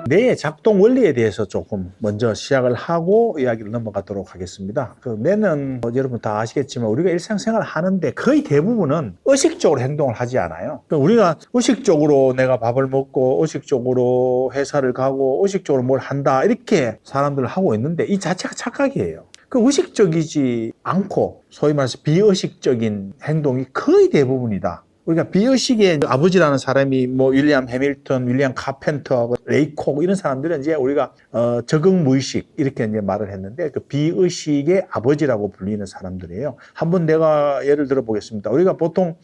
뇌의 작동 원리에 대해서 조금 먼저 시작을 하고 이야기를 넘어가도록 하겠습니다. 그 뇌는 여러분 다 아시겠지만 우리가 일상생활을 하는데 거의 대부분은 의식적으로 행동을 하지 않아요. 우리가 의식적으로 내가 밥을 먹고 의식적으로 회사를 가고 의식적으로 뭘 한다 이렇게 사람들을 하고 있는데 이 자체가 착각이에요. 그 의식적이지 않고 소위 말해서 비의식적인 행동이 거의 대부분이다. 우리가 비의식의 아버지라는 사람이 뭐 윌리엄 해밀턴, 윌리엄 카펜터, 레이 콕 이런 사람들은 이제 우리가 적응 무의식 이렇게 이제 말을 했는데 그 비의식의 아버지라고 불리는 사람들이에요. 한번 내가 예를 들어 보겠습니다. 우리가 보통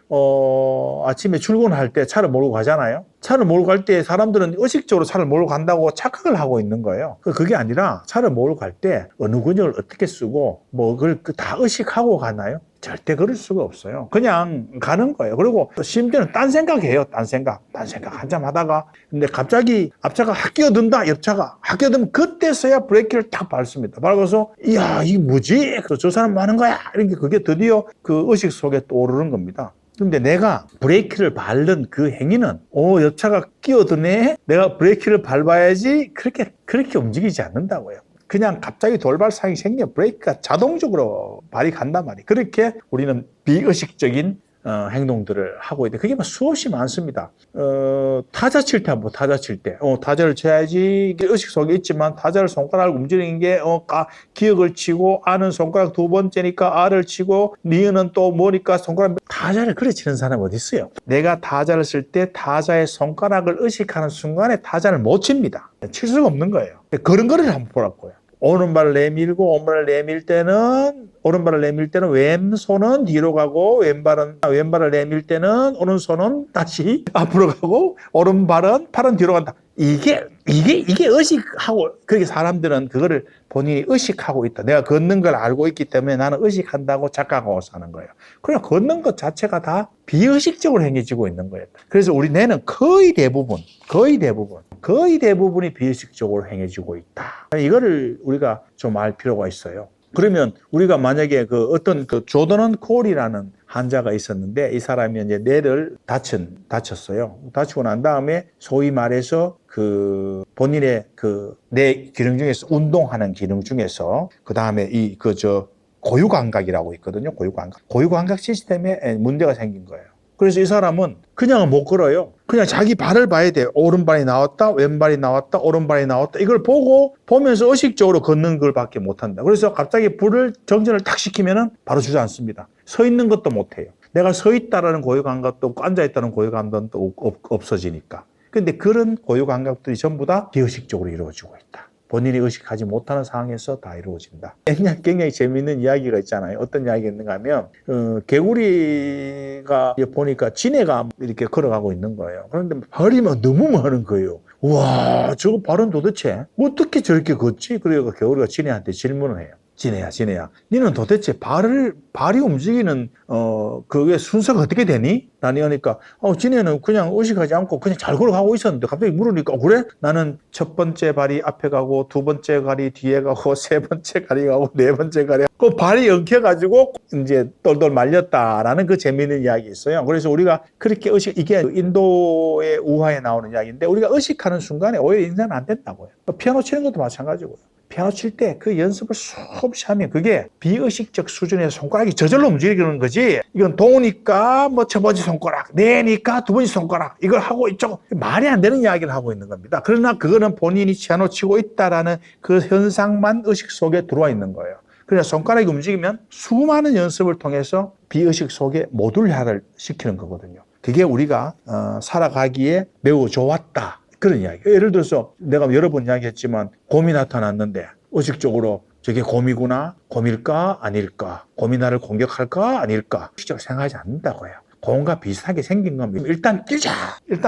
아침에 출근할 때 차를 몰고 가잖아요. 차를 몰고 갈 때 사람들은 의식적으로 차를 몰고 간다고 착각을 하고 있는 거예요. 그게 아니라 차를 몰고 갈 때 어느 근육을 어떻게 쓰고 뭐 그걸 다 의식하고 가나요? 절대 그럴 수가 없어요. 그냥 가는 거예요. 그리고 심지어는 딴 생각해요. 딴 생각 한참 하다가 근데 갑자기 앞차가 확 끼어든다. 옆차가 확 끼어들면 그때서야 브레이크를 딱 밟습니다. 밟아서 이야 이게 뭐지? 저 사람 뭐 하는 거야? 이렇게 그게 드디어 그 의식 속에 떠오르는 겁니다. 근데 내가 브레이크를 밟는 그 행위는 옆차가 끼어드네? 내가 브레이크를 밟아야지 그렇게 움직이지 않는다고요. 그냥 갑자기 돌발상이 생겨 브레이크가 자동적으로 발이 간단 말이에요. 그렇게 우리는 비의식적인 행동들을 하고 있는데 그게 막 수없이 많습니다. 타자 칠 때 한번 타자 칠 때 타자를 쳐야지 의식 속에 있지만 타자를 손가락을 움직이는 게 기억을 치고 아는 손가락 두 번째니까 아를 치고 니은은 또 뭐니까 손가락 타자를 그래 치는 사람이 어디 있어요? 내가 타자를 쓸 때 타자의 손가락을 의식하는 순간에 타자를 못 칩니다. 칠 수가 없는 거예요. 걸음걸이를 한번 보라고요. 오른발을 내밀고 오른발을 내밀 때는 왼손은 뒤로 가고 왼발을 내밀 때는 오른손은 다시 앞으로 가고 팔은 뒤로 간다. 이게 의식하고 그렇게 사람들은 그거를 본인이 의식하고 있다. 내가 걷는 걸 알고 있기 때문에 나는 의식한다고 착각하고 사는 거예요. 그냥 걷는 것 자체가 다 비의식적으로 행해지고 있는 거예요. 그래서 우리 뇌는 거의 대부분이 비의식적으로 행해지고 있다. 이거를 우리가 좀 알 필요가 있어요. 그러면 우리가 만약에 어떤 조더넌 콜이라는 환자가 있었는데 이 사람이 이제 뇌를 다쳤어요. 다치고 난 다음에 소위 말해서 본인의 뇌 기능 중에서 운동하는 기능 중에서 그 다음에 고유감각이라고 있거든요. 고유감각 시스템에 문제가 생긴 거예요. 그래서 이 사람은 그냥 못 걸어요. 그냥 자기 발을 봐야 돼요. 오른발이 나왔다, 왼발이 나왔다, 오른발이 나왔다. 이걸 보면서 의식적으로 걷는 걸 밖에 못 한다. 그래서 갑자기 정전을 탁 시키면은 바로 주저앉습니다. 서 있는 것도 못 해요. 내가 서 있다라는 고유감각도 없고 앉아있다는 고유감각도 없어지니까. 근데 그런 고유감각들이 전부 다 비의식적으로 이루어지고 있다. 본인이 의식하지 못하는 상황에서 다 이루어진다. 굉장히 재미있는 이야기가 있잖아요. 어떤 이야기가 있는가 하면 개구리가 보니까 지네가 이렇게 걸어가고 있는 거예요. 그런데 발이 막 너무 많은 거예요. 와, 저거 발은 도대체 어떻게 저렇게 걷지? 그래서 개구리가 지네한테 질문을 해요. 지네야. 니는 도대체 발이 움직이는 그게 순서가 어떻게 되니? 라니 하니까 지네는 그냥 의식하지 않고 그냥 잘 걸어가고 있었는데 갑자기 물으니까 그래? 나는 첫 번째 발이 앞에 가고 두 번째 발이 뒤에 가고 세 번째 발이 가고 네 번째 발이 그 발이 엉켜가지고 이제 똘똘 말렸다라는 그 재미있는 이야기 있어요. 그래서 우리가 그렇게 이게 인도의 우화에 나오는 이야기인데 우리가 의식하는 순간에 오히려 인사는 안 된다고요. 피아노 치는 것도 마찬가지고요. 피아노 칠 때 그 연습을 수없이 하면 그게 비의식적 수준에서 손가락이 저절로 움직이는 거지. 이건 도니까 뭐 첫 번째 손가락, 내니까 두 번째 손가락 이걸 하고 이쪽 말이 안 되는 이야기를 하고 있는 겁니다. 그러나 그거는 본인이 피아노 치고 있다라는 그 현상만 의식 속에 들어와 있는 거예요. 그래서 손가락이 움직이면 수많은 연습을 통해서 비의식 속에 모듈화를 시키는 거거든요. 그게 우리가 살아가기에 매우 좋았다. 그런 이야기. 예를 들어서 내가 여러 번 이야기했지만 곰이 나타났는데 의식적으로 저게 곰이구나, 곰일까 아닐까, 곰이 나를 공격할까 아닐까 의식적으로 생각하지 않는다고요. 곰과 비슷하게 생긴 겁니다. 일단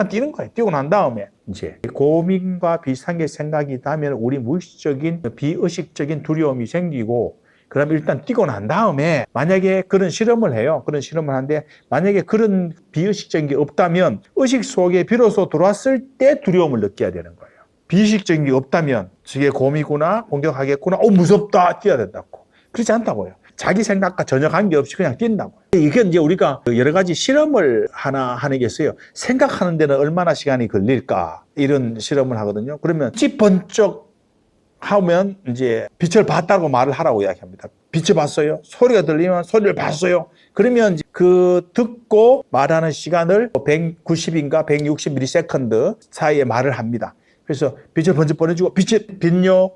뛰는 거예요. 뛰고 난 다음에 이제 곰과 비슷한 게 생각이 나면 우리 무의식적인 비의식적인 두려움이 생기고 그럼 일단 뛰고 난 다음에 만약에 그런 실험을 해요. 그런 실험을 하는데 만약에 그런 비의식적인 게 없다면 의식 속에 비로소 들어왔을 때 두려움을 느껴야 되는 거예요. 비의식적인 게 없다면 저게 곰이구나 공격하겠구나 무섭다 뛰어야 된다고. 그렇지 않다고요. 자기 생각과 전혀 관계없이 그냥 뛴다고. 이게 이제 우리가 여러 가지 실험을 하나 하는 게 있어요. 생각하는 데는 얼마나 시간이 걸릴까 이런 실험을 하거든요. 그러면 집 번쩍 하면 이제 빛을 봤다고 말을 하라고 이야기합니다. 빛을 봤어요. 소리가 들리면 소리를 봤어요. 그러면 그 듣고 말하는 시간을 190인가 160ms 사이에 말을 합니다. 그래서 빛을 번쩍 보내주고 빛요,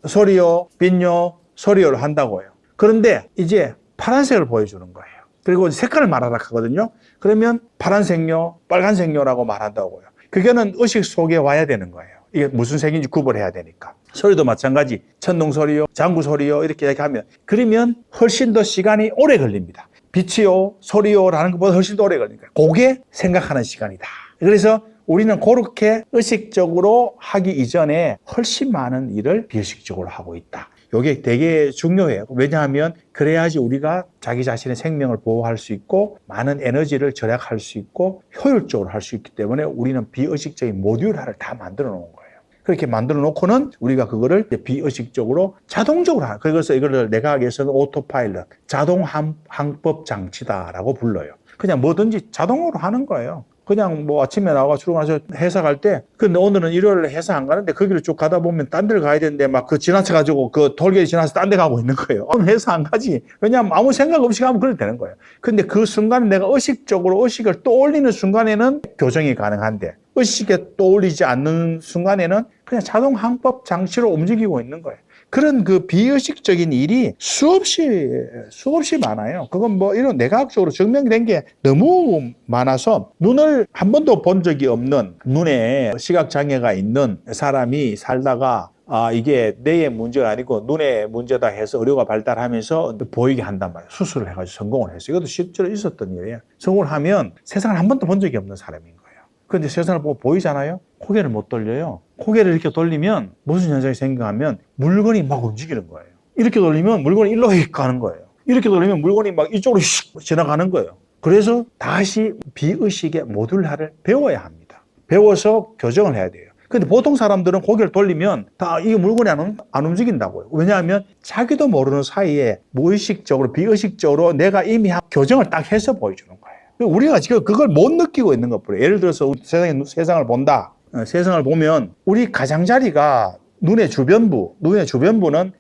소리요, 빛요, 소리요를 한다고 해요. 그런데 이제 파란색을 보여주는 거예요. 그리고 색깔을 말하라 하거든요. 그러면 파란색요, 빨간색요라고 말한다고요. 그게는 의식 속에 와야 되는 거예요. 이게 무슨 색인지 구분해야 되니까. 소리도 마찬가지. 천둥 소리요, 장구 소리요 이렇게 얘기하면 그러면 훨씬 더 시간이 오래 걸립니다. 빛이요, 소리요라는 것보다 훨씬 더 오래 걸리니까 그게 생각하는 시간이다. 그래서 우리는 그렇게 의식적으로 하기 이전에 훨씬 많은 일을 비의식적으로 하고 있다. 이게 되게 중요해요. 왜냐하면 그래야지 우리가 자기 자신의 생명을 보호할 수 있고 많은 에너지를 절약할 수 있고 효율적으로 할 수 있기 때문에 우리는 비의식적인 모듈화를 다 만들어 놓은 거예요. 그렇게 만들어 놓고는 우리가 그거를 비의식적으로 자동적으로 하는, 그래서 이거를 내과학에서는 오토파일럿, 자동 항법 장치다라고 불러요. 그냥 뭐든지 자동으로 하는 거예요. 그냥 뭐 아침에 나와 출근해서 회사 갈 때, 근데 오늘은 일요일에 회사 안 가는데 그 길을 쭉 가다 보면 딴 데를 가야 되는데 막 그 지나쳐가지고 그 톨게이트 지나서 딴 데 가고 있는 거예요. 오늘 회사 안 가지. 왜냐하면 아무 생각 없이 가면 그래도 되는 거예요. 근데 그 순간에 내가 의식적으로 의식을 떠올리는 순간에는 교정이 가능한데 의식에 떠올리지 않는 순간에는 그냥 자동 항법 장치로 움직이고 있는 거예요. 그런 그 비의식적인 일이 수없이 많아요. 그건 뭐 이런 내과학적으로 증명된 게 너무 많아서 눈을 한 번도 본 적이 없는 눈에 시각장애가 있는 사람이 살다가 이게 뇌의 문제가 아니고 눈의 문제다 해서 의료가 발달하면서 보이게 한단 말이에요. 수술을 해가지고 성공을 했어요. 이것도 실제로 있었던 일이에요. 성공을 하면 세상을 한 번도 본 적이 없는 사람인 거예요. 그런데 세상을 보고 보이잖아요. 고개를 못 돌려요. 고개를 이렇게 돌리면 무슨 현상이 생겨하면 물건이 막 움직이는 거예요. 이렇게 돌리면 물건이 일로 가는 거예요. 이렇게 돌리면 물건이 막 이쪽으로 지나가는 거예요. 그래서 다시 비의식의 모듈화를 배워야 합니다. 배워서 교정을 해야 돼요. 근데 보통 사람들은 고개를 돌리면 다 이 물건이 안 움직인다고요. 왜냐하면 자기도 모르는 사이에 무의식적으로 비의식적으로 내가 이미 교정을 딱 해서 보여주는 거예요. 우리가 지금 그걸 못 느끼고 있는 것뿐이에요. 예를 들어서 세상을 본다. 세상을 보면 우리 가장자리가 눈의 주변부는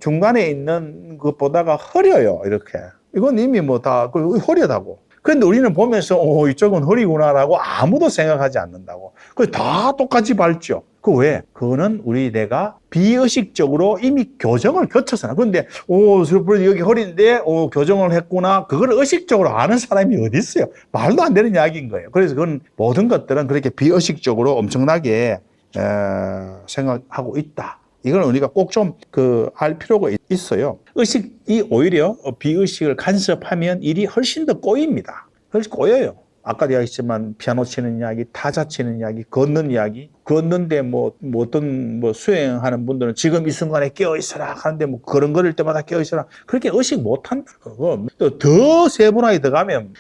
중간에 있는 것보다가 흐려요. 이렇게. 이건 이미 뭐 다 흐려다고. 그런데 우리는 보면서 이쪽은 흐리구나라고 아무도 생각하지 않는다고. 그게 다 똑같이 밝죠. 그 왜? 그거는 우리 뇌가 비의식적으로 이미 교정을 거쳐서. 그런데 여기 허리인데 교정을 했구나. 그걸 의식적으로 아는 사람이 어디 있어요? 말도 안 되는 이야기인 거예요. 그래서 그건 모든 것들은 그렇게 비의식적으로 엄청나게 생각하고 있다. 이걸 우리가 꼭 좀 알 필요가 있어요. 의식이 오히려 비의식을 간섭하면 일이 훨씬 더 꼬입니다. 훨씬 꼬여요. 아까도 이야기했지만 피아노 치는 이야기, 타자 치는 이야기, 걷는 이야기, 걷는데 어떤 수행하는 분들은 지금 이 순간에 깨어있어라 하는데 그런 거릴 때마다 깨어있어라. 그렇게 의식 못한다. 또 더 세분화에 들어가면,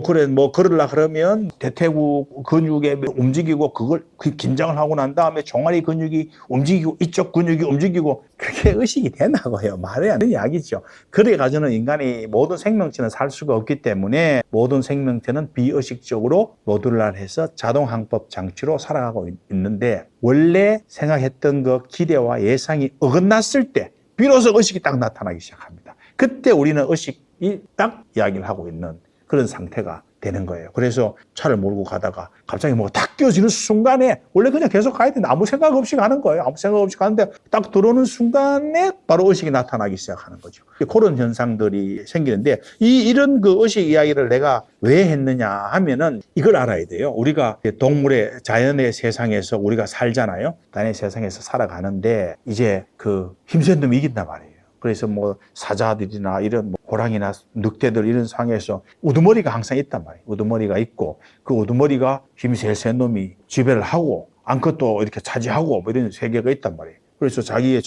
그래, 걸으려 그러면 대퇴구 근육에 움직이고 그걸 긴장을 하고 난 다음에 종아리 근육이 움직이고 이쪽 근육이 움직이고 그게 의식이 되나고요. 말이 안 되는 이야기죠. 그래가지고는 인간이 모든 생명체는 살 수가 없기 때문에 모든 생명체는 비의식적으로 모듈화해서 자동 항법 장치로 살아가고 있는데 원래 생각했던 그 기대와 예상이 어긋났을 때 비로소 의식이 딱 나타나기 시작합니다. 그때 우리는 의식이 딱 이야기를 하고 있는 그런 상태가 되는 거예요. 그래서 차를 몰고 가다가 갑자기 뭐가 탁 끼어지는 순간에 원래 그냥 계속 가야 되는데 아무 생각 없이 가는 거예요. 아무 생각 없이 가는데 딱 들어오는 순간에 바로 의식이 나타나기 시작하는 거죠. 그런 현상들이 생기는데 이런 그 의식 이야기를 내가 왜 했느냐 하면은 이걸 알아야 돼요. 우리가 동물의 자연의 세상에서 우리가 살잖아요. 자연의 세상에서 살아가는데 이제 그 힘센 놈이 이긴단 말이에요. 그래서 사자들이나 이런 호랑이나 늑대들 이런 상에서 우두머리가 항상 있단 말이에요. 우두머리가 있고 그 우두머리가 힘이 제일 센 놈이 지배를 하고 암컷도 이렇게 차지하고 이런 세계가 있단 말이에요. 그래서 자기의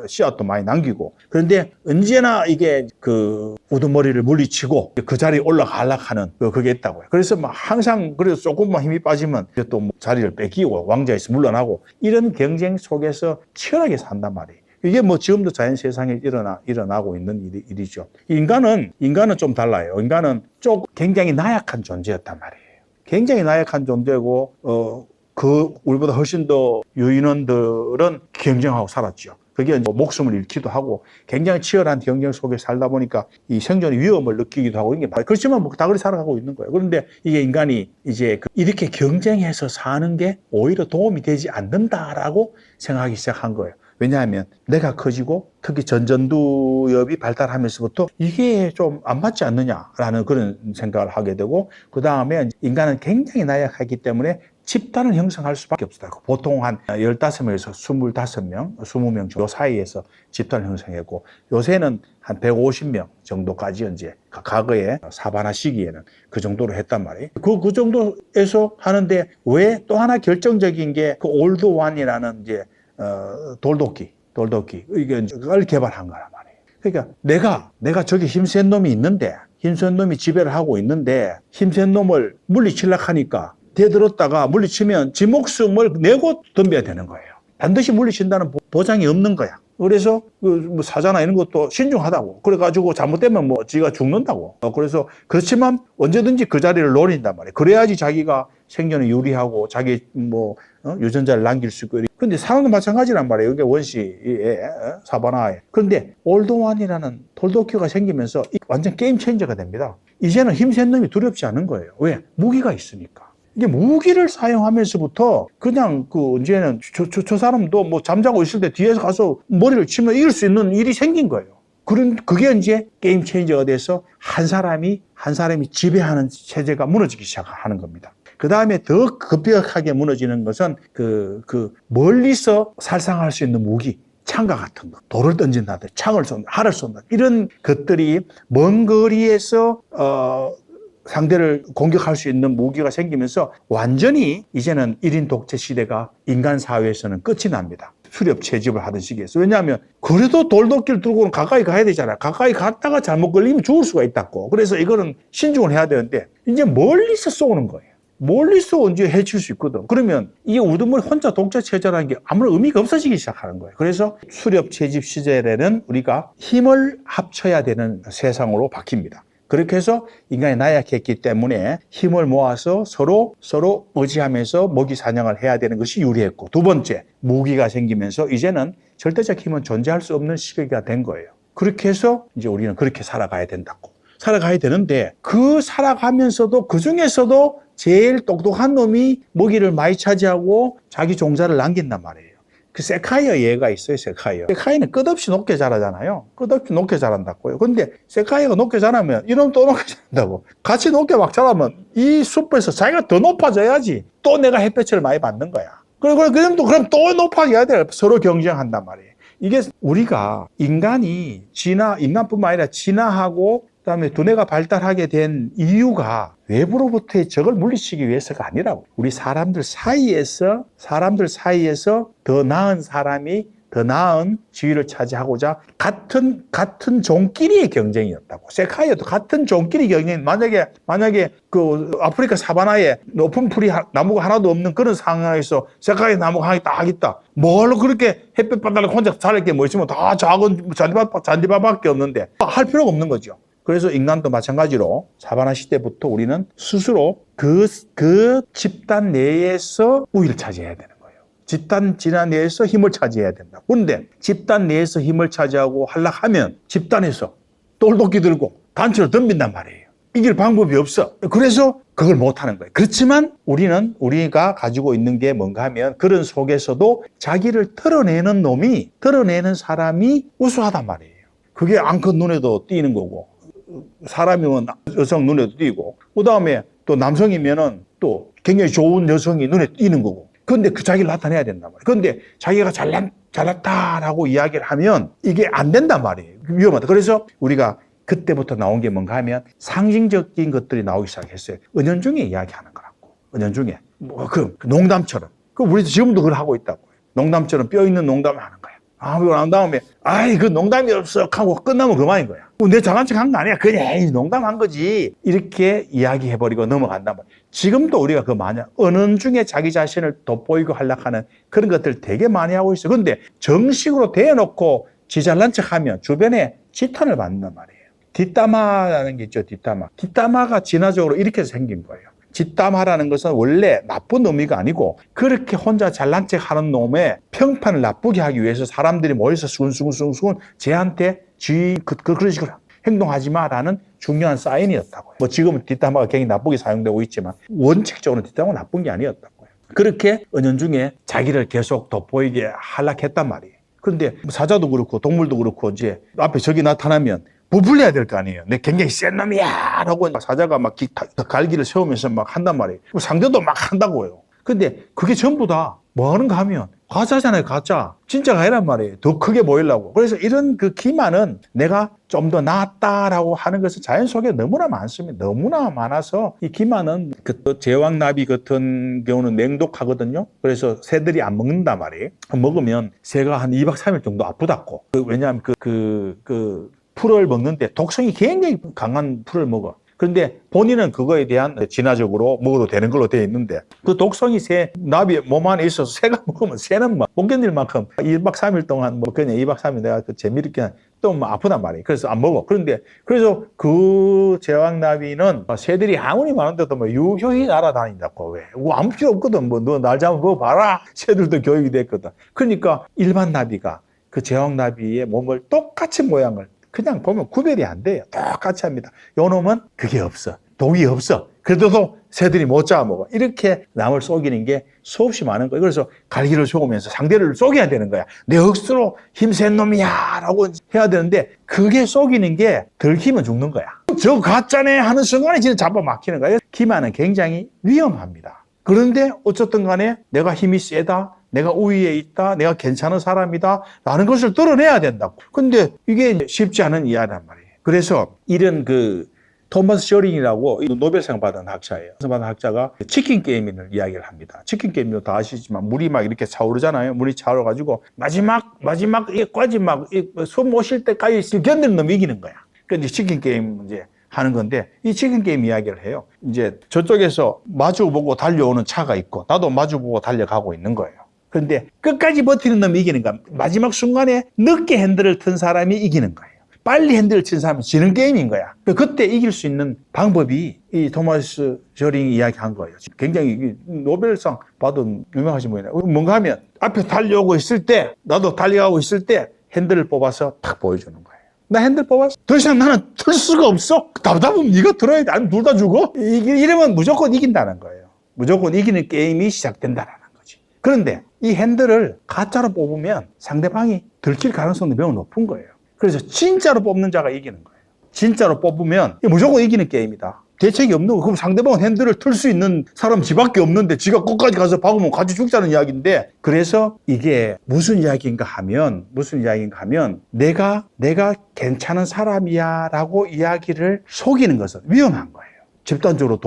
씨앗도 많이 남기고 그런데 언제나 이게 그 우두머리를 물리치고 그 자리에 올라가려고 하는 그게 있다고요. 그래서 항상 그래서 조금만 힘이 빠지면 또 자리를 뺏기고 왕좌에서 물러나고 이런 경쟁 속에서 치열하게 산단 말이에요. 이게 뭐 지금도 자연 세상에 일어나고 있는 일이죠. 인간은 좀 달라요. 인간은 굉장히 나약한 존재였단 말이에요. 굉장히 나약한 존재고, 우리보다 훨씬 더 유인원들은 경쟁하고 살았죠. 그게 이제 목숨을 잃기도 하고 굉장히 치열한 경쟁 속에 살다 보니까 이 생존의 위험을 느끼기도 하고 이게 그렇지만 뭐 다 그렇게 살아가고 있는 거예요. 그런데 이게 인간이 이제 이렇게 경쟁해서 사는 게 오히려 도움이 되지 않는다라고 생각하기 시작한 거예요. 왜냐하면 내가 커지고 특히 전두엽이 발달하면서부터 이게 좀 안 맞지 않느냐라는 그런 생각을 하게 되고 그 다음에 인간은 굉장히 나약하기 때문에 집단을 형성할 수밖에 없었다. 보통 한 15명에서 25명, 20명 정도 사이에서 집단을 형성했고 요새는 한 150명 정도까지 이제 과거에 사바나 시기에는 그 정도로 했단 말이에요. 그 정도에서 하는데 왜 또 하나 결정적인 게 그 올드 원이라는 이제 돌도끼 이걸 개발한 거란 말이에요. 그러니까 내가 저기 힘센 놈이 있는데 힘센 놈이 지배를 하고 있는데 힘센 놈을 물리치려고 하니까 대들었다가 물리치면 지 목숨을 내고 덤벼야 되는 거예요. 반드시 물리친다는 보장이 없는 거야. 그래서 뭐 사자나 이런 것도 신중하다고. 그래가지고 잘못되면 뭐 지가 죽는다고. 그래서 그렇지만 언제든지 그 자리를 노린단 말이에요. 그래야지 자기가 생존에 유리하고 자기 유전자를 남길 수 있고. 그런데 사람도 마찬가지란 말이에요. 이게 원시의 사바나에. 그런데 올드원이라는 돌도끼가 생기면서 완전 게임 체인저가 됩니다. 이제는 힘센 놈이 두렵지 않은 거예요. 왜? 무기가 있으니까. 이게 무기를 사용하면서부터 그냥 이제는 저 사람도 뭐 잠자고 있을 때 뒤에서 가서 머리를 치면 이길 수 있는 일이 생긴 거예요. 그게 이제 게임 체인저가 돼서 한 사람이 지배하는 체제가 무너지기 시작하는 겁니다. 그 다음에 더 급격하게 무너지는 것은 멀리서 살상할 수 있는 무기. 창과 같은 거, 돌을 던진다든지 창을 쏜다, 활을 쏜다 이런 것들이 먼 거리에서 상대를 공격할 수 있는 무기가 생기면서 완전히 이제는 1인 독재 시대가 인간 사회에서는 끝이 납니다. 수렵 채집을 하던 시기에서. 왜냐하면 그래도 돌도끼를 들고는 가까이 가야 되잖아요. 가까이 갔다가 잘못 걸리면 죽을 수가 있다고. 그래서 이거는 신중을 해야 되는데 이제 멀리서 쏘는 거예요. 멀리서 언제 해칠 수 있거든. 그러면 이게 우두머리 혼자 독재 체제라는 게 아무런 의미가 없어지기 시작하는 거예요. 그래서 수렵 채집 시절에는 우리가 힘을 합쳐야 되는 세상으로 바뀝니다. 그렇게 해서 인간이 나약했기 때문에 힘을 모아서 서로 의지하면서 먹이 사냥을 해야 되는 것이 유리했고, 두 번째, 무기가 생기면서 이제는 절대적 힘은 존재할 수 없는 시기가 된 거예요. 그렇게 해서 이제 우리는 그렇게 살아가야 된다고. 살아가야 되는데 살아가면서도 그 중에서도 제일 똑똑한 놈이 먹이를 많이 차지하고 자기 종자를 남긴단 말이에요. 그 세카이어 얘가 있어요, 세카이어. 세카이어는 끝없이 높게 자라잖아요. 끝없이 높게 자란다고요. 근데 세카이어가 높게 자라면 이놈 또 높게 자란다고. 같이 높게 막 자라면 이 숲에서 자기가 더 높아져야지 또 내가 햇볕을 많이 받는 거야. 그럼 또 높아져야 돼. 서로 경쟁한단 말이에요. 이게 우리가 인간뿐만 아니라 진화하고 그다음에 두뇌가 발달하게 된 이유가 외부로부터의 적을 물리치기 위해서가 아니라고. 우리 사람들 사이에서 더 나은 사람이 더 나은 지위를 차지하고자 같은 종끼리의 경쟁이었다고. 세카이어도 같은 종끼리 경쟁. 만약에 그 아프리카 사바나에 높은 풀이 나무가 하나도 없는 그런 상황에서 세카이어 나무가 하나 딱 있다. 뭘로 그렇게 햇볕 받달라고 혼자 자랄 게 뭐 있으면 다 작은 잔디밭밖에 없는데 할 필요가 없는 거죠. 그래서 인간도 마찬가지로 사바나 시대부터 우리는 스스로 그 집단 내에서 우위를 차지해야 되는 거예요. 집단 진화 내에서 힘을 차지해야 된다. 그런데 집단 내에서 힘을 차지하고 하려면 집단에서 돌도끼 들고 단체로 덤빈단 말이에요. 이길 방법이 없어. 그래서 그걸 못하는 거예요. 그렇지만 우리가 가지고 있는 게 뭔가 하면 그런 속에서도 자기를 드러내는 사람이 우수하단 말이에요. 그게 앙컷 눈에도 띄는 거고, 사람이면 여성 눈에도 띄고, 그 다음에 또 남성이면은 또 굉장히 좋은 여성이 눈에 띄는 거고. 그런데 그 자기를 나타내야 된단 말이에요. 그런데 자기가 잘났다라고 이야기를 하면 이게 안 된단 말이에요. 위험하다. 그래서 우리가 그때부터 나온 게 뭔가 하면 상징적인 것들이 나오기 시작했어요. 은연중에 이야기하는 거라고. 은연중에. 그 농담처럼. 우리도 지금도 그걸 하고 있다고요. 농담처럼 뼈 있는 농담을 하는 거야. 그러고 난 다음에 아이 그 농담이 없어 하고 끝나면 그만인 거야. 내 잘난 척한 거 아니야. 그냥 농담한 거지. 이렇게 이야기해버리고 넘어간단 말이야. 지금도 우리가 그 많이 은연중에 자기 자신을 돋보이고 하려고 그런 것들 되게 많이 하고 있어. 그런데 정식으로 대놓고 지 잘난 척하면 주변에 지탄을 받는단 말이에요. 뒷담화라는 게 있죠. 뒷담화가 진화적으로 이렇게 생긴 거예요. 뒷담화라는 것은 원래 나쁜 의미가 아니고 그렇게 혼자 잘난 척하는 놈의 평판을 나쁘게 하기 위해서 사람들이 모여서 수근수근 쟤한테 그런 식으로 행동하지 마라는 중요한 사인이었다고요. 뭐 지금은 뒷담화가 굉장히 나쁘게 사용되고 있지만 원칙적으로 뒷담화가 나쁜 게 아니었다고요. 그렇게 은연중에 자기를 계속 돋보이게 하려고 했단 말이에요. 그런데 사자도 그렇고 동물도 그렇고 이제 앞에 적이 나타나면 부풀려야 될 거 아니에요. 내 굉장히 센 놈이야! 라고 사자가 막 갈기를 세우면서 막 한단 말이에요. 상대도 막 한다고요. 근데 그게 전부 다 뭐 하는가 하면 가짜잖아요, 가짜. 진짜가 아니란 말이에요. 더 크게 보이려고. 그래서 이런 그 기만은 내가 좀 더 낫다라고 하는 것은 자연 속에 너무나 많습니다. 너무나 많아서 이 기만은 그 제왕나비 같은 경우는 맹독하거든요. 그래서 새들이 안 먹는단 말이에요. 먹으면 새가 한 2박 3일 정도 아프다고. 왜냐하면 풀을 먹는데 독성이 굉장히 강한 풀을 먹어. 그런데 본인은 그거에 대한 진화적으로 먹어도 되는 걸로 되어 있는데 그 독성이 새 나비 몸 안에 있어서 새가 먹으면 새는 막 못 견딜 만큼 1박 3일 동안 뭐 그냥 2박 3일 내가 그 재미있게 또 뭐 아프단 말이에요. 그래서 안 먹어. 그래서 그 제왕나비는 새들이 아무리 많은데도 뭐 유효히 날아다닌다고. 왜? 아무 필요 없거든. 뭐 너 날 잡아 봐라. 새들도 교육이 됐거든. 그러니까 일반 나비가 그 제왕나비의 몸을 똑같이 모양을 그냥 보면 구별이 안 돼요. 똑같이 합니다. 요 놈은 그게 없어. 독이 없어. 그래도 새들이 못 잡아먹어. 이렇게 남을 속이는 게 수없이 많은 거예요. 그래서 갈기를 쏘면서 상대를 속여야 되는 거야. 내 억수로 힘센 놈이야 라고 해야 되는데 그게 속이는 게 들키면 죽는 거야. 저 가짜네 하는 순간에 진짜 잡아막히는 거예요. 기만은 굉장히 위험합니다. 그런데 어쨌든 간에 내가 힘이 세다. 내가 우위에 있다. 내가 괜찮은 사람이다. 라는 것을 드러내야 된다고. 근데 이게 쉽지 않은 이야기란 말이에요. 그래서 이런 토마스 셔링이라고 노벨상 받은 학자예요. 받은 학자가 치킨 게임을 이야기를 합니다. 치킨 게임도 다 아시지만 물이 막 이렇게 차오르잖아요. 물이 차오르가지고 마지막까지 막 숨 못 쉴 때까지 견디는 놈이 이기는 거야. 그런데 치킨 게임 이제 하는 건데 이 치킨 게임 이야기를 해요. 이제 저쪽에서 마주보고 달려오는 차가 있고 나도 마주보고 달려가고 있는 거예요. 그런데 끝까지 버티는 놈이 이기는 거야. 마지막 순간에 늦게 핸들을 튼 사람이 이기는 거예요. 빨리 핸들을 친 사람은 지는 게임인 거야. 그때 이길 수 있는 방법이 이 토마스 셔링이 이야기한 거예요. 굉장히 노벨상 받은 유명하신 분이에요. 뭔가 하면 앞에 달려오고 있을 때 나도 달려가고 있을 때 핸들을 뽑아서 탁 보여주는 거예요. 나 핸들 뽑았어. 더 이상 나는 틀 수가 없어. 답답하면 네가 들어야 돼. 아니면 둘 다 죽어. 이러면 무조건 이긴다는 거예요. 무조건 이기는 게임이 시작된다는 거지. 그런데 이 핸들을 가짜로 뽑으면 상대방이 들킬 가능성이 매우 높은 거예요. 그래서 진짜로 뽑는 자가 이기는 거예요. 진짜로 뽑으면 무조건 이기는 게임이다. 대책이 없는 거. 그럼 상대방은 핸들을 틀 수 있는 사람 지밖에 없는데 지가 끝까지 가서 박으면 같이 죽자는 이야기인데 그래서 이게 무슨 이야기인가 하면 내가 괜찮은 사람이야 라고 이야기를 속이는 것은 위험한 거예요. 집단적으로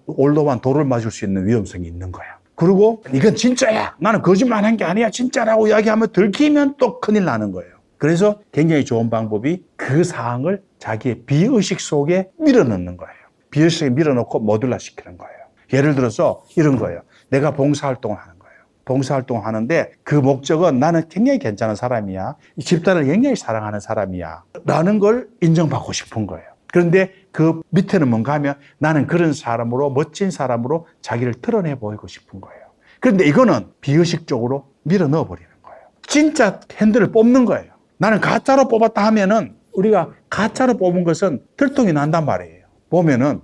올도만 돌을 맞을 수 있는 위험성이 있는 거야. 그리고 이건 진짜야. 나는 거짓말한 게 아니야. 진짜라고 이야기하면 들키면 또 큰일 나는 거예요. 그래서 굉장히 좋은 방법이 그 사항을 자기의 비의식 속에 밀어넣는 거예요. 비의식에 밀어넣고 모듈화 시키는 거예요. 예를 들어서 이런 거예요. 내가 봉사활동을 하는 거예요. 봉사활동을 하는데 그 목적은 나는 굉장히 괜찮은 사람이야. 이 집단을 굉장히 사랑하는 사람이야. 라는 걸 인정받고 싶은 거예요. 그런데 그 밑에는 뭔가 하면 나는 그런 사람으로 멋진 사람으로 자기를 드러내 보이고 싶은 거예요. 그런데 이거는 비의식적으로 밀어넣어 버리는 거예요. 진짜 핸들을 뽑는 거예요. 나는 가짜로 뽑았다 하면은 우리가 가짜로 뽑은 것은 들통이 난단 말이에요. 보면은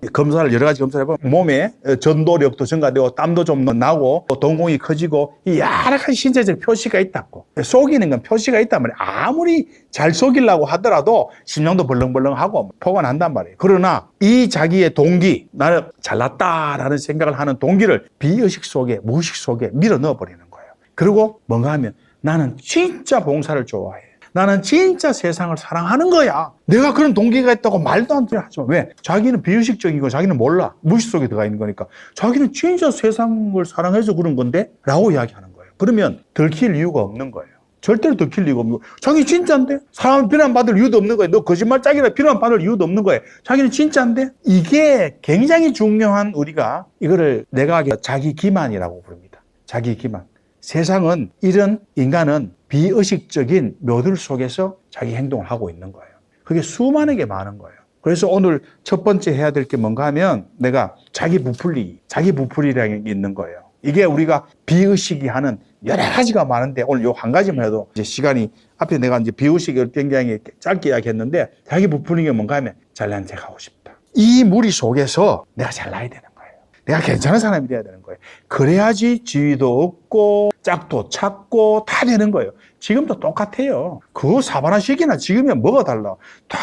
여러 가지 검사를 해보면 몸에 전도력도 증가되고 땀도 좀 나고 동공이 커지고 여러 가지 신체적 표시가 있다고. 속이는 건 표시가 있단 말이에요. 아무리 잘 속이려고 하더라도 심장도 벌렁벌렁하고 포가 난단 말이에요. 그러나 이 자기의 동기, 나는 잘났다라는 생각을 하는 동기를 비의식 속에, 무의식 속에 밀어 넣어버리는 거예요. 그리고 뭔가 하면 나는 진짜 봉사를 좋아해. 나는 진짜 세상을 사랑하는 거야. 내가 그런 동기가 있다고 말도 안 되게 하지만 왜? 자기는 비의식적인 거 자기는 몰라. 무의식 속에 들어가 있는 거니까. 자기는 진짜 세상을 사랑해서 그런 건데? 라고 이야기하는 거예요. 그러면 들킬 이유가 없는 거예요. 절대로 들킬 리가 없는 거예요. 자기 진짜인데? 사람 비난받을 이유도 없는 거예요. 너 거짓말짝이라 비난받을 이유도 없는 거예요. 자기는 진짜인데? 이게 굉장히 중요한 우리가 이거를 내가 자기 기만이라고 부릅니다. 자기 기만. 세상은 이런 인간은 비의식적인 묘들 속에서 자기 행동을 하고 있는 거예요. 그게 수많게 많은 거예요. 그래서 오늘 첫 번째 해야 될 게 뭔가 하면 내가 자기 부풀이라는 게 있는 거예요. 이게 우리가 비의식이 하는 여러 가지가 많은데 오늘 요 한 가지만 해도 이제 시간이 앞에 내가 이제 비의식을 굉장히 짧게 이야기했는데 자기 부풀리는 게 뭔가 하면 잘난 척 하고 싶다. 이 무리 속에서 내가 잘나야 되는 거예요. 내가 괜찮은 사람이 돼야 되는 거예요. 그래야지 지위도 얻고 짝도 찾고 다 되는 거예요. 지금도 똑같아요. 그 사바나 시기나 지금이야 뭐가 달라. 다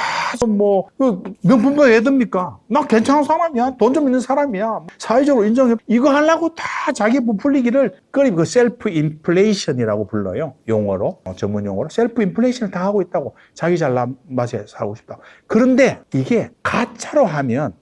뭐 명품도 왜 듭니까? 나 괜찮은 사람이야. 돈 좀 있는 사람이야. 사회적으로 인정해. 이거 하려고 다 자기 부풀리기를 그 셀프 인플레이션이라고 불러요. 용어로 전문 용어로 셀프 인플레이션을 다 하고 있다고. 자기 잘난 맛에 살고 싶다. 그런데 이게 가짜로 하면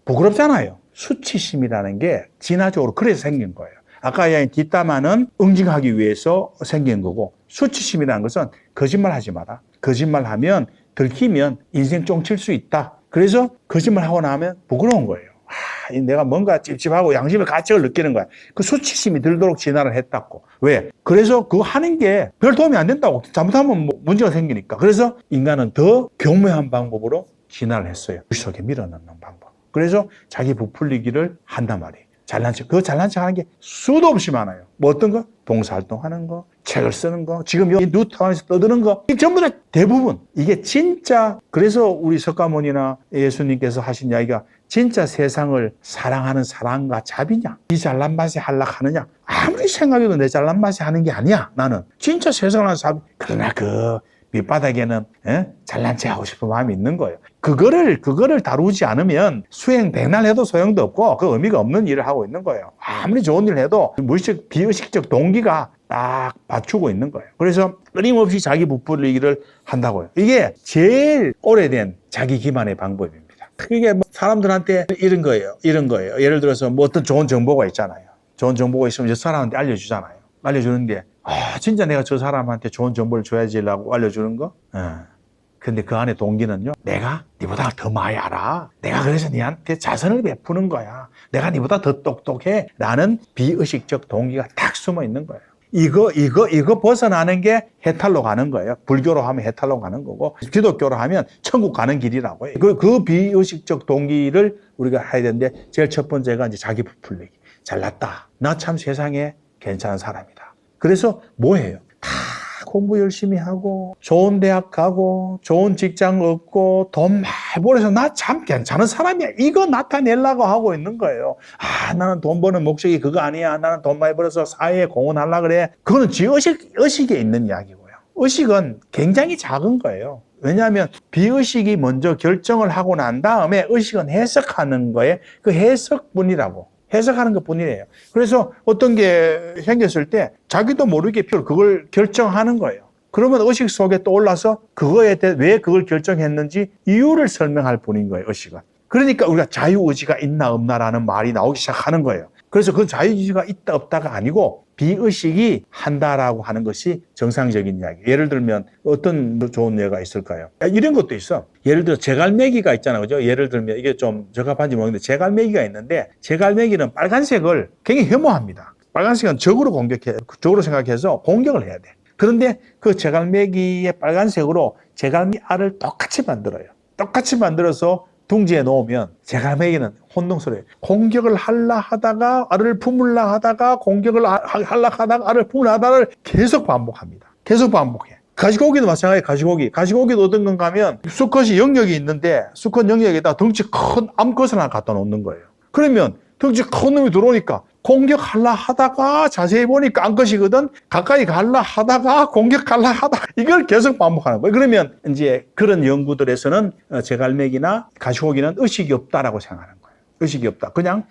부끄럽잖아요. 수치심이라는 게 진화적으로 그래서 생긴 거예요. 아까 이야기한 뒷담화는 응징하기 위해서 생긴 거고 수치심이라는 것은 거짓말하지 마라. 거짓말하면 들키면 인생 쫑칠 수 있다. 그래서 거짓말하고 나면 부끄러운 거예요. 내가 뭔가 찝찝하고 양심의 가책을 느끼는 거야. 그 수치심이 들도록 진화를 했다고. 왜? 그래서 그거 하는 게 별 도움이 안 된다고. 잘못하면 뭐 문제가 생기니까. 그래서 인간은 더 교묘한 방법으로 진화를 했어요. 물속에 밀어넣는 방법. 그래서 자기 부풀리기를 한단 말이에요. 잘난 척. 그 잘난 척 하는 게 수도 없이 많아요. 뭐 어떤 거? 봉사활동 하는 거, 책을 쓰는 거, 지금 여기 뉴타운에서 떠드는 거. 전부 다 대부분. 이게 진짜, 그래서 우리 석가모니나 예수님께서 하신 이야기가 진짜 세상을 사랑하는 사랑과 자비냐? 이 잘난 맛에 하려하느냐? 아무리 생각해도 내 잘난 맛에 하는 게 아니야, 나는. 진짜 세상을 하는 자비. 그러나 그 밑바닥에는 잘난 체 하고 싶은 마음이 있는 거예요. 그거를 다루지 않으면 수행 백날 해도 소용도 없고 그 의미가 없는 일을 하고 있는 거예요. 아무리 좋은 일을 해도 무의식, 비의식적 동기가 딱 받추고 있는 거예요. 그래서 끊임없이 자기 부풀리기를 한다고요. 이게 제일 오래된 자기 기만의 방법입니다. 그게 뭐 사람들한테 이런 거예요. 예를 들어서 뭐 어떤 좋은 정보가 있잖아요. 좋은 정보가 있으면 저 사람한테 알려주잖아요. 알려주는데 진짜 내가 저 사람한테 좋은 정보를 줘야지라고 알려주는 거? 근데 그 안에 동기는요. 내가 니보다 더 많이 알아. 내가 그래서 니한테 자선을 베푸는 거야. 내가 니보다 더 똑똑해. 라는 비의식적 동기가 딱 숨어 있는 거예요. 이거 벗어나는 게 해탈로 가는 거예요. 불교로 하면 해탈로 가는 거고, 기독교로 하면 천국 가는 길이라고 해요. 그 비의식적 동기를 우리가 해야 되는데, 제일 첫 번째가 이제 자기 부풀리기. 잘났다. 나 참 세상에 괜찮은 사람이다. 그래서 뭐 해요? 다 공부 열심히 하고 좋은 대학 가고 좋은 직장 얻고 돈 많이 벌어서 나 참 괜찮은 사람이야. 이거 나타내려고 하고 있는 거예요. 나는 돈 버는 목적이 그거 아니야. 나는 돈 많이 벌어서 사회에 공헌하려고 그래. 그거는 의식에 있는 이야기고요. 의식은 굉장히 작은 거예요. 왜냐하면 비의식이 먼저 결정을 하고 난 다음에 의식은 해석하는 거에 그 해석뿐이라고. 해석하는 것 뿐이에요. 그래서 어떤 게 생겼을 때 자기도 모르게 그걸 결정하는 거예요. 그러면 의식 속에 떠올라서 그거에 대해 왜 그걸 결정했는지 이유를 설명할 뿐인 거예요, 의식은. 그러니까 우리가 자유의지가 있나 없나라는 말이 나오기 시작하는 거예요. 그래서 그 자유의지가 있다 없다가 아니고 비의식이 한다라고 하는 것이 정상적인 이야기. 예를 들면 어떤 좋은 예가 있을까요? 이런 것도 있어. 예를 들어 제갈매기가 있잖아요. 그죠? 예를 들면 이게 좀 적합한지 모르겠는데 제갈매기가 있는데 제갈매기는 빨간색을 굉장히 혐오합니다. 빨간색은 적으로 생각해서 공격을 해야 돼. 그런데 그 제갈매기의 빨간색으로 제갈매 알을 똑같이 만들어요. 똑같이 만들어서 둥지에 놓으면 제갈매기는 혼동스러워요. 공격을 하려 하다가 알을 품으려 하다가 공격을 하려 하다가 알을 품으려 하다를 계속 반복합니다. 계속 반복해. 가시고기도 마찬가지예요. 가시고기도 어떤 건가 하면 수컷이 영역이 있는데 수컷 영역에다 덩치 큰 암컷을 하나 갖다 놓는 거예요. 그러면 덩치 큰 놈이 들어오니까 공격하려 하다가 자세히 보니까 암컷이거든. 가까이 가려 하다가 공격하려 하다가 이걸 계속 반복하는 거예요. 그러면 이제 그런 연구들에서는 제갈매기나 가시고기는 의식이 없다라고 생각하는 거예요. 의식이 없다. 그냥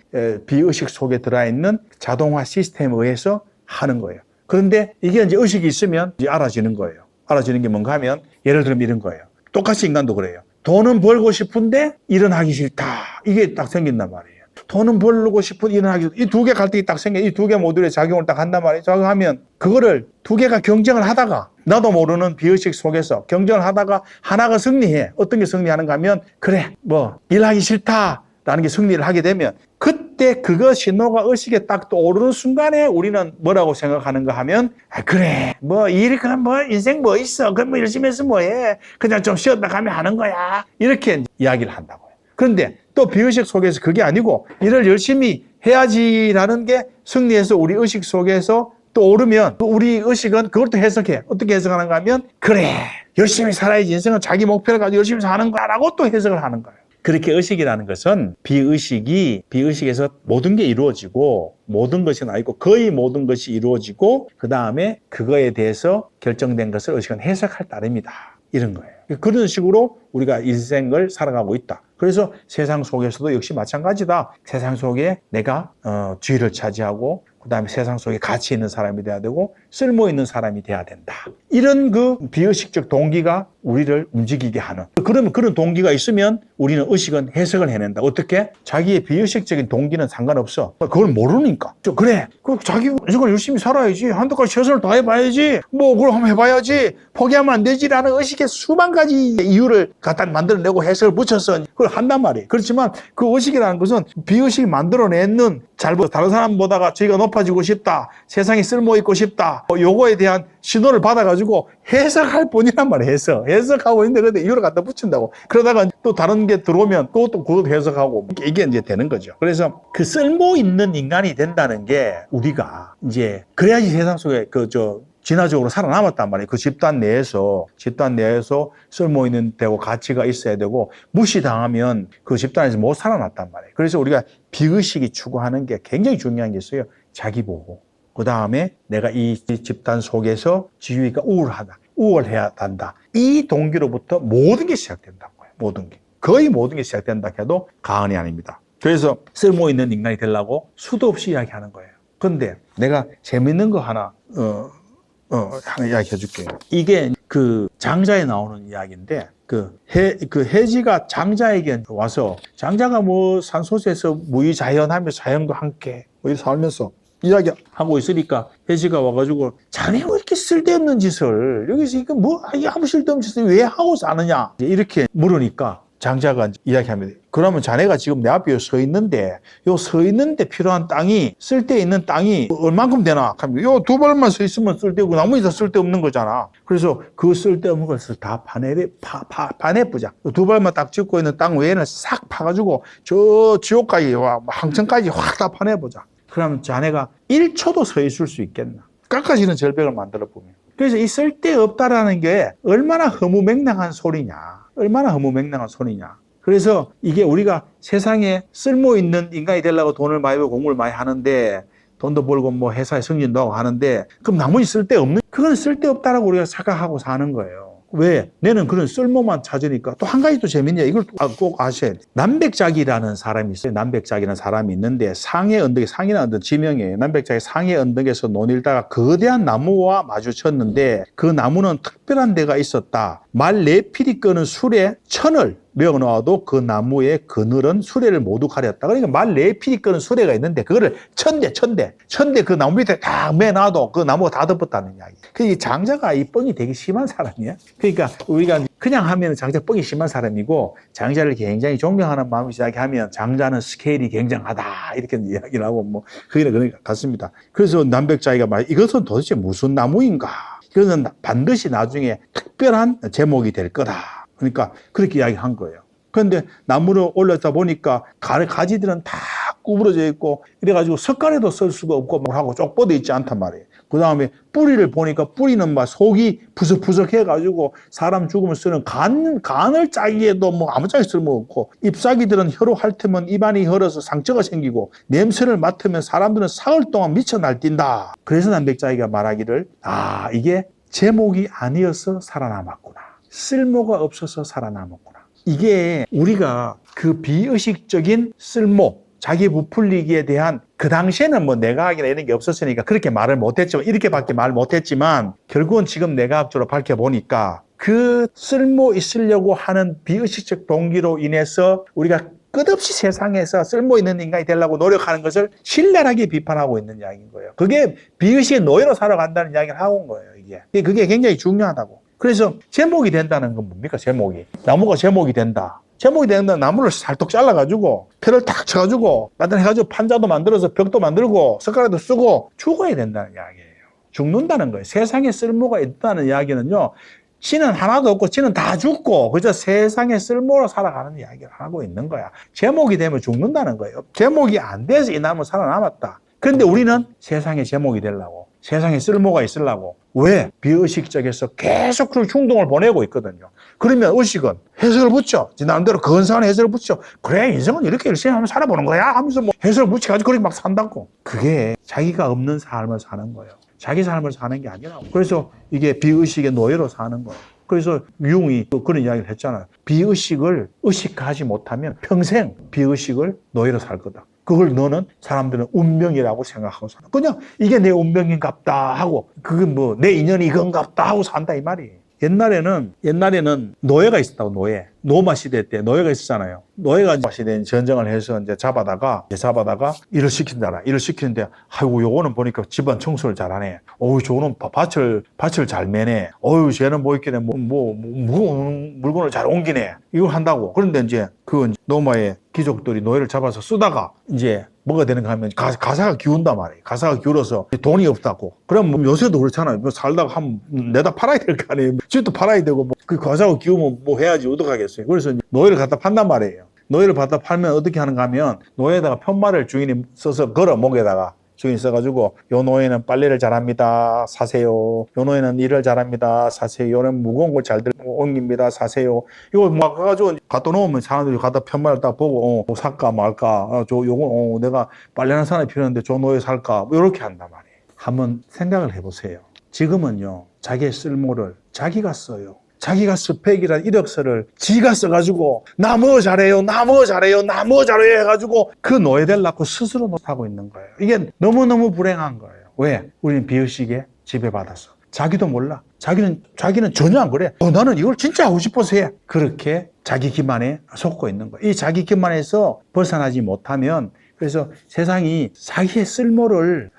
비의식 속에 들어있는 자동화 시스템에 의해서 하는 거예요. 그런데 이게 이제 의식이 있으면 이제 알아지는 거예요. 알아지는 게 뭔가 하면 예를 들면 이런 거예요. 똑같이 인간도 그래요. 돈은 벌고 싶은데 일은 하기 싫다. 이게 딱 생긴단 말이에요. 돈은 벌고 싶은 일은 하기 이 두 개 갈등이 딱 생겨. 이 두 개 모듈에 작용을 딱 한단 말이에요. 작용하면 그거를 두 개가 경쟁을 하다가 나도 모르는 비의식 속에서 경쟁을 하다가 하나가 승리해. 어떤 게 승리하는가 하면 그래 뭐 일하기 싫다라는 게 승리를 하게 되면 그때 그거 신호가 의식에 딱 떠오르는 순간에 우리는 뭐라고 생각하는가 하면 그래 뭐 일 그럼 뭐 인생 뭐 있어 그럼 뭐 열심히 해서 뭐해 그냥 좀 쉬었다 가면 하는 거야 이렇게 이야기를 한다고요. 그런데 또 비의식 속에서 그게 아니고 일을 열심히 해야지라는 게 승리해서 우리 의식 속에서 또 오르면 우리 의식은 그것도 해석해. 어떻게 해석하는가 하면 그래 열심히 살아야지 인생은 자기 목표를 가지고 열심히 사는 거라고 또 해석을 하는 거예요. 그렇게 의식이라는 것은 비의식에서 모든 게 이루어지고 모든 것은 아니고 거의 모든 것이 이루어지고 그 다음에 그거에 대해서 결정된 것을 의식은 해석할 따름이다. 이런 거예요. 그런 식으로 우리가 인생을 살아가고 있다. 그래서 세상 속에서도 역시 마찬가지다. 세상 속에 내가 주의를 차지하고 그 다음에 세상 속에 가치 있는 사람이 돼야 되고 쓸모 있는 사람이 돼야 된다. 이런 그 비의식적 동기가 우리를 움직이게 하는. 그러면 그런 동기가 있으면 우리는 의식은 해석을 해낸다. 어떻게? 자기의 비의식적인 동기는 상관없어. 그걸 모르니까. 그래. 자기 인생을 열심히 살아야지. 한도까지 최선을 다해봐야지. 뭐 그걸 한번 해봐야지. 포기하면 안 되지라는 의식의 수만 가지 이유를 갖다 만들어내고 해석을 붙여서 그걸 한단 말이에요. 그렇지만 그 의식이라는 것은 비의식이 만들어내는 다른 사람보다가 저희가 높아지고 싶다. 세상에 쓸모있고 싶다. 요거에 대한 신호를 받아가지고 해석할 뿐이란 말이에요. 해석하고 있는데 근데 이유를 갖다 붙인다고. 그러다가 또 다른 게 들어오면 또 그것도 해석하고 이게 이제 되는 거죠. 그래서 그 쓸모 있는 인간이 된다는 게 우리가 이제 그래야지 세상 속에 진화적으로 살아남았단 말이에요. 그 집단 내에서 쓸모 있는 되고 가치가 있어야 되고 무시당하면 그 집단에서 못 살아났단 말이에요. 그래서 우리가 비의식이 추구하는 게 굉장히 중요한 게 있어요. 자기 보호. 그 다음에 내가 이 집단 속에서 지위가 우월해야 한다. 이 동기로부터 모든 게 시작된다고요. 모든 게. 거의 모든 게 시작된다 해도 과언이 아닙니다. 그래서 쓸모 있는 인간이 되려고 수도 없이 이야기하는 거예요. 그런데 내가 재밌는 거 하나 이야기 해줄게요. 이게 그 장자에 나오는 이야기인데, 해지가 장자에게 와서, 장자가 뭐 산소에서 무의자연하며 자연과 함께 살면서 이야기하고 있으니까 해지가 와가지고, 자네 왜 이렇게 쓸데없는 짓을, 여기서 이거 뭐, 아무 쓸데없는 짓을 왜 하고 사느냐? 이렇게 물으니까, 장자가 이야기합니다. 그러면 자네가 지금 내 앞에 서 있는데 필요한 땅이 쓸데 있는 땅이 얼만큼 되나? 하면 요 두 발만 서 있으면 쓸데없고 나머지 다 쓸데없는 거잖아. 그래서 그 쓸데없는 것을 다 파내보자. 두 발만 딱 짚고 있는 땅 외에는 싹 파가지고 저 지옥까지 항천까지 확 다 파내보자. 그러면 자네가 1초도 서 있을 수 있겠나? 깎아지는 절벽을 만들어 보면. 그래서 이 쓸데없다라는 게 얼마나 허무맹랑한 소리냐. 그래서 이게 우리가 세상에 쓸모 있는 인간이 되려고 돈을 많이 벌고 공부를 많이 하는데 돈도 벌고 뭐 회사에 승진도 하고 하는데 그럼 나머지 쓸데없는? 그건 쓸데없다라고 우리가 생각하고 사는 거예요. 왜? 내는 그런 쓸모만 찾으니까. 또 한 가지 또 재밌네요. 이걸 꼭 아셔야 돼요. 남백작이라는 사람이 있어요. 남백작이라는 사람이 있는데 상해 언덕에, 상해는 언덕 지명이에요. 남백작의 상해 언덕에서 논일다가 거대한 나무와 마주쳤는데 그 나무는 특별한 데가 있었다. 말 4필이 끄는 술에 천을 메어놓아도 그 나무의 그늘은 수레를 모두 가렸다. 그러니까 말 4필이 끄는 수레가 있는데 그거를 천대 그 나무 밑에 딱 매놔도 그 나무가 다 덮었다는 이야기. 그 장자가 이 뻥이 되게 심한 사람이야. 그러니까 우리가 그냥 하면 장자 뻥이 심한 사람이고 장자를 굉장히 존경하는 마음을 이야기하면 장자는 스케일이 굉장하다 이렇게 이야기를 하고 뭐 그게 같습니다. 그래서 남백자기가 말 이것은 도대체 무슨 나무인가? 이것은 반드시 나중에 특별한 제목이 될 거다. 그러니까 그렇게 이야기한 거예요. 그런데 나무를 올렸다 보니까 가지들은 다 구부러져 있고 이래가지고 석가래도 쓸 수가 없고 뭐 하고 쪽 뻗어 있지 않단 말이에요. 그 다음에 뿌리를 보니까 뿌리는 막 속이 푸석푸석 해가지고 사람 죽으면 쓰는 간을 짜기에도 뭐 아무짝에 쓸모없고 잎사귀들은 혀로 핥으면 입안이 헐어서 상처가 생기고 냄새를 맡으면 사람들은 사흘 동안 미쳐 날뛴다. 그래서 남백자기가 말하기를 이게 제목이 아니어서 살아남았구나. 쓸모가 없어서 살아남았구나. 이게 우리가 그 비의식적인 쓸모, 자기 부풀리기에 대한 그 당시에는 뭐 내과학이나 이런 게 없었으니까 그렇게 말을 못했지만 이렇게밖에 말 못했지만 결국은 지금 내과학적으로 밝혀보니까 그 쓸모 있으려고 하는 비의식적 동기로 인해서 우리가 끝없이 세상에서 쓸모 있는 인간이 되려고 노력하는 것을 신랄하게 비판하고 있는 이야기인 거예요. 그게 비의식의 노예로 살아간다는 이야기를 하고 온 거예요, 이게. 그게 굉장히 중요하다고. 그래서 제목이 된다는 건 뭡니까, 제목이? 나무가 제목이 된다. 제목이 된다. 나무를 살떡 잘라가지고, 펴를 탁 쳐가지고, 해가지고 판자도 만들어서 벽도 만들고, 숟가락도 쓰고, 죽어야 된다는 이야기예요. 죽는다는 거예요. 세상에 쓸모가 있다는 이야기는요, 지는 하나도 없고 지는 다 죽고 그저 세상에 쓸모로 살아가는 이야기를 하고 있는 거야. 제목이 되면 죽는다는 거예요. 제목이 안 돼서 이 나무는 살아남았다. 그런데 우리는 세상에 제목이 되려고, 세상에 쓸모가 있으려고, 왜? 비의식적에서 계속 그 충동을 보내고 있거든요. 그러면 의식은 해석을 붙여. 나름대로 근사한 해석을 붙여. 그래, 인생은 이렇게 열심히 하면 살아보는 거야 하면서 뭐 해석을 붙여가지고 그렇게 막 산다고. 그게 자기가 없는 삶을 사는 거예요. 자기 삶을 사는 게 아니라고. 그래서 이게 비의식의 노예로 사는 거예요. 그래서 융이 그런 이야기를 했잖아요. 비의식을 의식하지 못하면 평생 비의식을 노예로 살 거다. 그걸 너는 사람들은 운명이라고 생각하고 살아. 그냥 이게 내 운명인갑다 하고, 그게 뭐 내 인연이 이건갑다 하고 산다 이 말이에요. 옛날에는 노예가 있었다고, 노예. 노마 시대 때 노예가 있었잖아요. 노예가 시대에 전쟁을 해서 이제 잡아다가 일을 시킨다라. 일을 시키는데, 아이고, 요거는 보니까 집안 청소를 잘하네. 어우, 저거는 밭을 잘 매네. 어우, 쟤는 뭐 있겠네. 무거운 물건을 잘 옮기네. 이걸 한다고. 그런데 이제 그 노마의 귀족들이 노예를 잡아서 쓰다가 이제 뭐가 되는가 하면 가사가 기운단 말이에요. 가사가 기울어서 돈이 없다고. 그럼 뭐 요새도 그렇잖아요. 뭐 살다가 한 내다 팔아야 될 거 아니에요. 집도 팔아야 되고, 뭐 그 가사가 기우면 뭐 해야지 어떡하겠어요. 그래서 노예를 갖다 판단 말이에요. 노예를 갖다 팔면 어떻게 하는가 하면 노예에다가 편말을 주인이 써서 걸어, 목에다가. 주인이 써가지고, 요 노예는 빨래를 잘합니다. 사세요. 요 노예는 일을 잘합니다. 사세요. 요는 무거운 걸 잘 들고 옮깁니다. 사세요. 이거 막 가가지고 갖다 놓으면 사람들이 갖다 편말을 딱 보고, 살까 말까. 요거, 내가 빨래하는 사람이 필요한데 저 노예 살까. 뭐 이렇게 한단 말이에요. 한번 생각을 해보세요. 지금은요, 자기의 쓸모를 자기가 써요. 자기가 스펙이란 이력서를 지가 써가지고 나 뭐 잘해요 해가지고 그 노예 되려고 스스로 못하고 있는 거예요. 이게 너무너무 불행한 거예요. 왜? 우리는 비의식에 지배받아서. 자기도 몰라. 자기는 전혀 안 그래. 나는 이걸 진짜 하고 싶어서 해. 그렇게 자기 기만에 속고 있는 거예요. 이 자기 기만에서 벗어나지 못하면, 그래서 세상이 자기의 쓸모를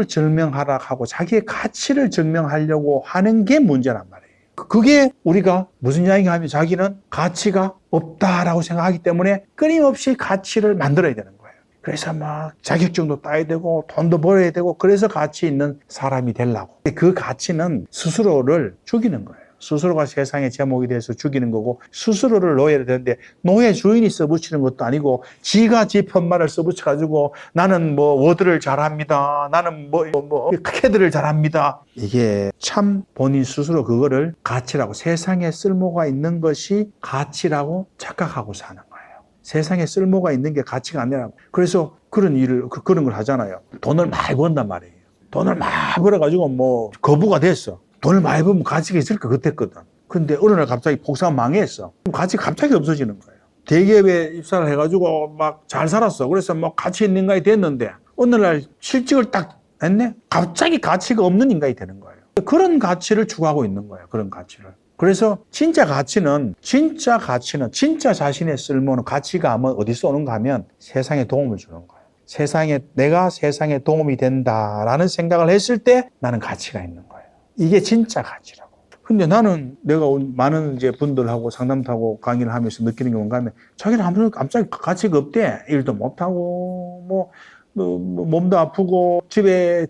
증명하라 하고 자기의 가치를 증명하려고 하는 게 문제란 말이에요. 그게 우리가 무슨 이야기가 하면 자기는 가치가 없다라고 생각하기 때문에 끊임없이 가치를 만들어야 되는 거예요. 그래서 막 자격증도 따야 되고 돈도 벌어야 되고, 그래서 가치 있는 사람이 되려고. 그 가치는 스스로를 죽이는 거예요. 스스로가 세상의 제목이 돼서 죽이는 거고, 스스로를 노예를 되는데, 노예 주인이 써붙이는 것도 아니고 지가 지 편말을 써붙여가지고 나는 뭐 워드를 잘합니다. 나는 캐드를 잘합니다. 이게 참 본인 스스로 그거를 가치라고, 세상에 쓸모가 있는 것이 가치라고 착각하고 사는 거예요. 세상에 쓸모가 있는 게 가치가 아니라고. 그래서 그런 걸 하잖아요. 돈을 많이 번단 말이에요. 돈을 많이 벌어가지고 뭐 거부가 됐어. 돈을 많이 벌면 가치가 있을까 그랬거든. 근데 어느 날 갑자기 복사가 망했어. 그럼 가치가 갑자기 없어지는 거예요. 대기업에 입사를 해가지고 막 잘 살았어. 그래서 뭐 가치 있는 인간이 됐는데 어느 날 실직을 딱 했네? 갑자기 가치가 없는 인간이 되는 거예요. 그런 가치를 추구하고 있는 거예요. 그런 가치를. 그래서 진짜 자신의 쓸모는, 가치가 어디서 오는가 하면 세상에 도움을 주는 거예요. 내가 세상에 도움이 된다라는 생각을 했을 때 나는 가치가 있는 거예요. 이게 진짜 가치라고. 근데 나는 내가 많은 이제 분들하고 상담도 하고 강의를 하면서 느끼는 게 뭔가 하면 자기는 아무런 깜짝이 가치가 없대. 일도 못하고, 몸도 아프고, 집에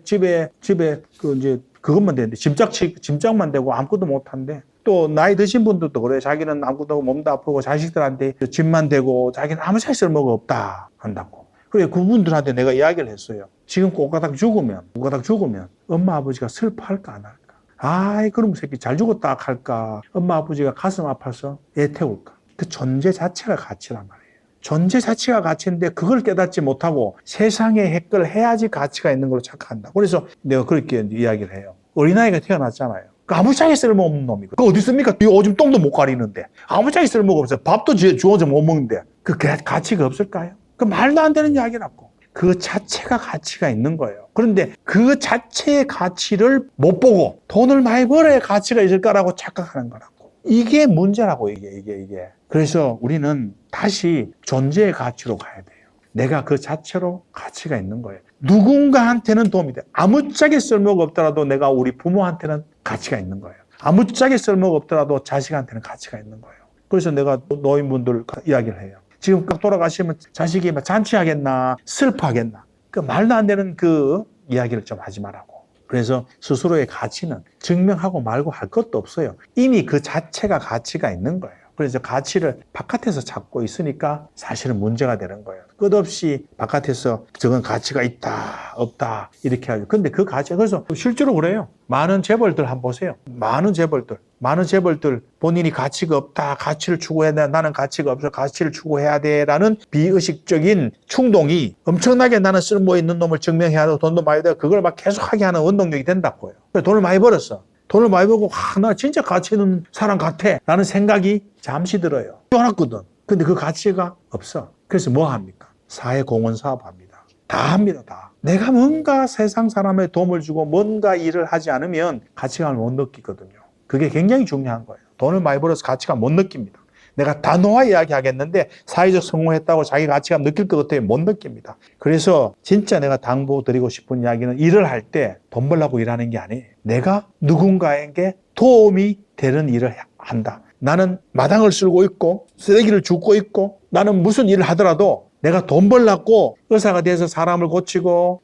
그것만 되는데, 짐짝만 되고 아무것도 못한대. 또 나이 드신 분들도 그래. 자기는 아무것도 하고 몸도 아프고 자식들한테 짐만 되고 자기는 아무 살 쓸모가 없다 한다고. 그래, 그분들한테 내가 이야기를 했어요. 지금 꼬가닥 죽으면 엄마 아버지가 슬퍼할까 안 할까? 아이, 그럼 새끼 잘 죽었다 할까? 엄마 아버지가 가슴 아파서 애 태울까? 그 존재 자체가 가치란 말이에요. 존재 자체가 가치인데 그걸 깨닫지 못하고 세상에 핵을 해야지 가치가 있는 걸로 착각한다. 그래서 내가 그렇게 이야기를 해요. 어린아이가 태어났잖아요. 아무짝에 쓸모없는 놈이고. 그 어디 있습니까? 오줌 똥도 못 가리는데. 아무짝에 쓸모가 없어요. 밥도 주워서 못 먹는데. 그 가치가 없을까요? 그 말도 안 되는 이야기라고. 그 자체가 가치가 있는 거예요. 그런데 그 자체의 가치를 못 보고 돈을 많이 벌어야 가치가 있을까라고 착각하는 거라고. 이게 문제라고, 이게. 그래서 우리는 다시 존재의 가치로 가야 돼요. 내가 그 자체로 가치가 있는 거예요. 누군가한테는 도움이 돼. 아무짝에 쓸모가 없더라도 내가 우리 부모한테는 가치가 있는 거예요. 아무짝에 쓸모가 없더라도 자식한테는 가치가 있는 거예요. 그래서 내가 노인분들 이야기를 해요. 지금 돌아가시면 자식이 잔치하겠나, 슬퍼하겠나. 그 말도 안 되는 그 이야기를 좀 하지 말라고. 그래서 스스로의 가치는 증명하고 말고 할 것도 없어요. 이미 그 자체가 가치가 있는 거예요. 그래서 가치를 바깥에서 찾고 있으니까 사실은 문제가 되는 거예요. 끝없이 바깥에서 저건 가치가 있다, 없다 이렇게 하죠. 근데 그 가치가 그래서 실제로 그래요. 많은 재벌들 한번 보세요. 많은 재벌들 본인이 가치가 없다, 가치를 추구해야 돼, 나는 가치가 없어, 가치를 추구해야 돼라는 비의식적인 충동이 엄청나게 나는 쓸모 있는 놈을 증명해야 하고 돈도 많이 돼 그걸 막 계속하게 하는 원동력이 된다고요. 돈을 많이 벌었어. 돈을 많이 벌고 나 진짜 가치 있는 사람 같아 라는 생각이 잠시 들어요. 좋았거든. 근데 그 가치가 없어. 그래서 뭐 합니까? 사회공헌 사업 합니다. 다 합니다. 다. 내가 뭔가 세상 사람에 도움을 주고 뭔가 일을 하지 않으면 가치감을 못 느끼거든요. 그게 굉장히 중요한 거예요. 돈을 많이 벌어서 가치감 못 느낍니다. 내가 단호하 이야기하겠는데 사회적 성공했다고 자기 가치감 느낄 것 같아요? 못 느낍니다. 그래서 진짜 내가 당부드리고 싶은 이야기는 일을 할 때 돈 벌려고 일하는 게 아니에요. 내가 누군가에게 도움이 되는 일을 한다. 나는 마당을 쓸고 있고 쓰레기를 줍고 있고 나는 무슨 일을 하더라도 내가 돈 벌려고 의사가 돼서 사람을 고치고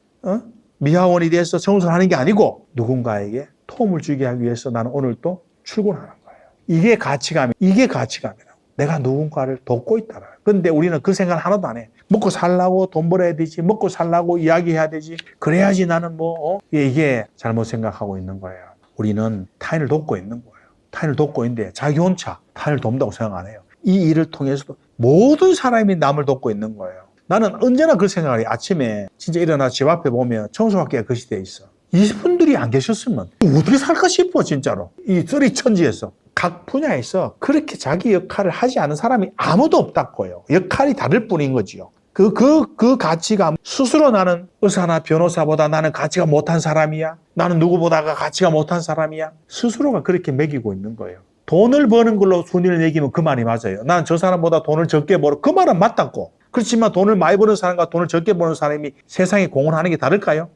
미화원이 돼서 청소를 하는 게 아니고 누군가에게 도움을 주기 위해서 나는 오늘 또 출근하는 거예요. 이게 가치감이라고. 내가 누군가를 돕고 있다. 그런데 우리는 그 생각을 하나도 안 해. 먹고 살라고 돈 벌어야 되지. 먹고 살라고 이야기해야 되지. 그래야지 나는 이게 잘못 생각하고 있는 거예요. 우리는 타인을 돕고 있는 거예요. 타인을 돕고 있는데 자기 혼자 타인을 돕는다고 생각 안 해요. 이 일을 통해서도 모든 사람이 남을 돕고 있는 거예요. 나는 언제나 그 생각을 해요. 아침에 진짜 일어나 집 앞에 보면 청소밖에 것이 돼 있어. 이분들이 안 계셨으면 어떻게 살까 싶어 진짜로. 이 쓰리천지에서. 각 분야에서 그렇게 자기 역할을 하지 않은 사람이 아무도 없다고요. 역할이 다를 뿐인 거지요. 그 가치가 스스로 나는 의사나 변호사보다 나는 가치가 못한 사람이야. 나는 누구보다가 가치가 못한 사람이야. 스스로가 그렇게 매기고 있는 거예요. 돈을 버는 걸로 순위를 매기면 그 말이 맞아요. 나는 저 사람보다 돈을 적게 벌어. 그 말은 맞다고. 그렇지만 돈을 많이 버는 사람과 돈을 적게 버는 사람이 세상에 공헌하는 게 다를까요?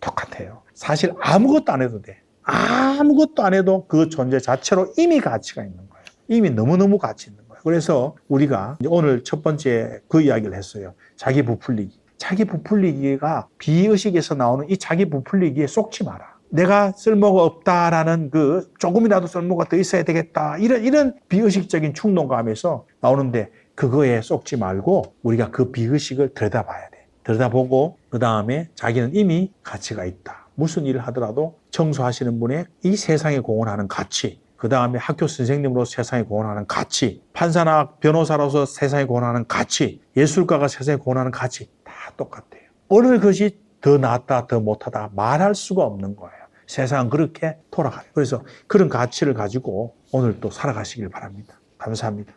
똑같아요. 사실 아무것도 안 해도 돼. 아무것도 안 해도 그 존재 자체로 이미 가치가 있는 거예요. 이미 너무너무 가치 있는 거예요. 그래서 우리가 오늘 첫 번째 그 이야기를 했어요. 자기 부풀리기. 자기 부풀리기가 비의식에서 나오는 이 자기 부풀리기에 속지 마라. 내가 쓸모가 없다라는 그 조금이라도 쓸모가 더 있어야 되겠다. 이런 비의식적인 충동감에서 나오는데 그거에 속지 말고 우리가 그 비의식을 들여다봐야 돼. 들여다보고 그 다음에 자기는 이미 가치가 있다. 무슨 일을 하더라도 청소하시는 분의 이 세상에 공헌하는 가치, 그 다음에 학교 선생님으로서 세상에 공헌하는 가치, 판사나 변호사로서 세상에 공헌하는 가치, 예술가가 세상에 공헌하는 가치 다 똑같아요. 어느 것이 더 낫다, 더 못하다 말할 수가 없는 거예요. 세상은 그렇게 돌아가요. 그래서 그런 가치를 가지고 오늘 또 살아가시길 바랍니다. 감사합니다.